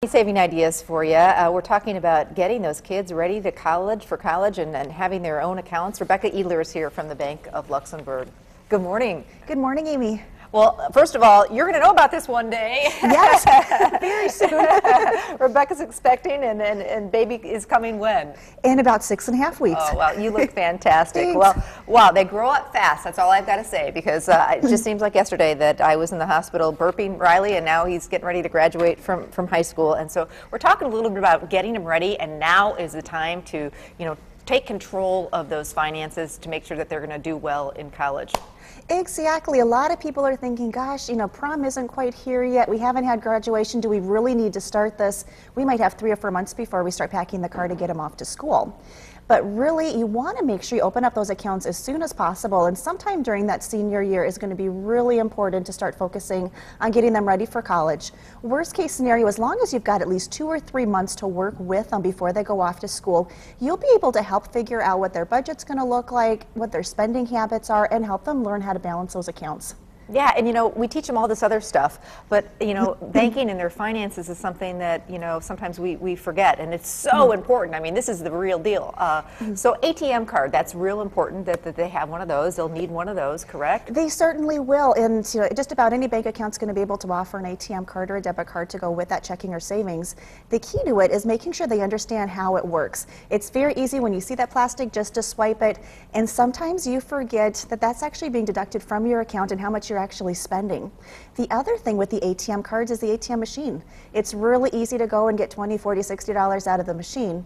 Saving ideas for you. We're talking about getting those kids ready to college and having their own accounts. Rebecca Edler is here from the Bank of Luxemburg. Good morning. Good morning, Amy. Well, first of all, you're going to know about this one day. Yes, very soon. Rebecca's expecting, and baby is coming when? In about 6.5 weeks. Oh, well, you look fantastic. Thanks. Well, wow, they grow up fast. That's all I've got to say, because it just seems like yesterday that I was in the hospital burping Riley, and now he's getting ready to graduate from high school. And so we're talking a little bit about getting him ready, and now is the time to, take control of those finances to make sure that they're going to do well in college. Exactly. A lot of people are thinking, gosh, prom isn't quite here yet. We haven't had graduation. Do we really need to start this? We might have 3 or 4 months before we start packing the car to get them off to school. But really, you want to make sure you open up those accounts as soon as possible, and sometime during that senior year is going to be really important to start focusing on getting them ready for college. Worst case scenario, as long as you've got at least 2 or 3 months to work with them before they go off to school, you'll be able to help figure out what their budget's going to look like, what their spending habits are, and help them learn how to balance those accounts. Yeah, and we teach them all this other stuff, but banking and their finances is something that sometimes we forget, and it's so important. I mean, this is the real deal. So ATM card, that's real important that they have one of those. They'll need one of those, correct? They certainly will, and just about any bank account's going to be able to offer an ATM card or a debit card to go with that checking or savings. The key to it is making sure they understand how it works. It's very easy when you see that plastic just to swipe it, and sometimes you forget that that's actually being deducted from your account and how much you're actually spending. The other thing with the ATM cards is the ATM machine. It's really easy to go and get $20, $40, $60 out of the machine.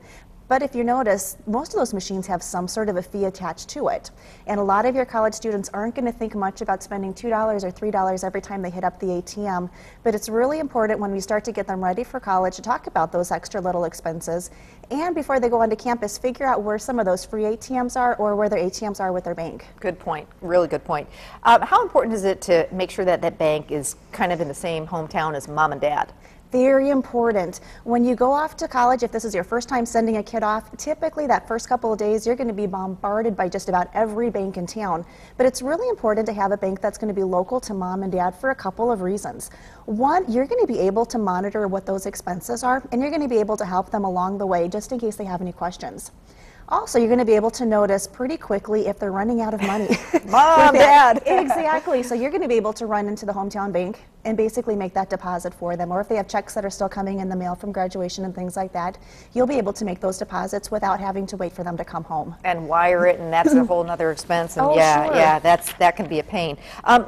But if you notice, most of those machines have some sort of a fee attached to it. And a lot of your college students aren't going to think much about spending $2 or $3 every time they hit up the ATM. But it's really important when we start to get them ready for college to talk about those extra little expenses. And before they go onto campus, figure out where some of those free ATMs are or where their ATMs are with their bank. Good point. Really good point. How important is it to make sure that that bank is kind of in the same hometown as mom and dad? Very important. When you go off to college, if this is your first time sending a kid off, typically that first couple of days you're going to be bombarded by just about every bank in town. But it's really important to have a bank that's going to be local to mom and dad for a couple of reasons. One, you're going to be able to monitor what those expenses are, and you're going to be able to help them along the way just in case they have any questions. Also, you're going to be able to notice pretty quickly if they're running out of money. Mom, Dad. Exactly. So you're going to be able to run into the hometown bank and basically make that deposit for them. Or if they have checks that are still coming in the mail from graduation and things like that, you'll be able to make those deposits without having to wait for them to come home. And wire it, and that's a whole nother expense. And Oh, yeah, sure. yeah, that can be a pain.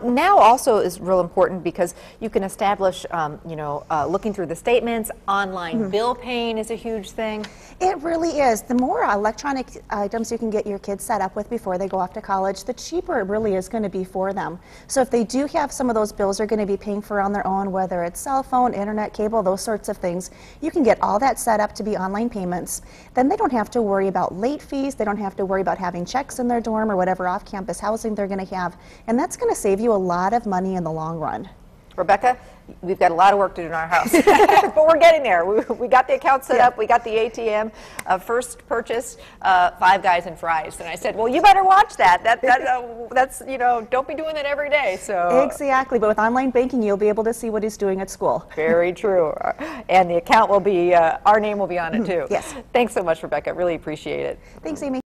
Now also is real important because you can establish, looking through the statements, online bill paying is a huge thing. It really is. The more electronic items you can get your kids set up with before they go off to college, the cheaper it really is going to be for them. So if they do have some of those bills they're going to be paying for on their own, whether it's cell phone, internet, cable, those sorts of things, you can get all that set up to be online payments. Then they don't have to worry about late fees. They don't have to worry about having checks in their dorm or whatever off-campus housing they're going to have. And that's going to save you a lot of money in the long run. Rebecca, we've got a lot of work to do in our house, but we're getting there. We got the account set up, we got the ATM. First purchase, 5 Guys and Fries, and I said, well, you better watch that. That's don't be doing that every day. So Exactly, but with online banking, you'll be able to see what he's doing at school. Very true, and the account will be, our name will be on it too. Yes. Thanks so much, Rebecca. Really appreciate it. Thanks, Amy.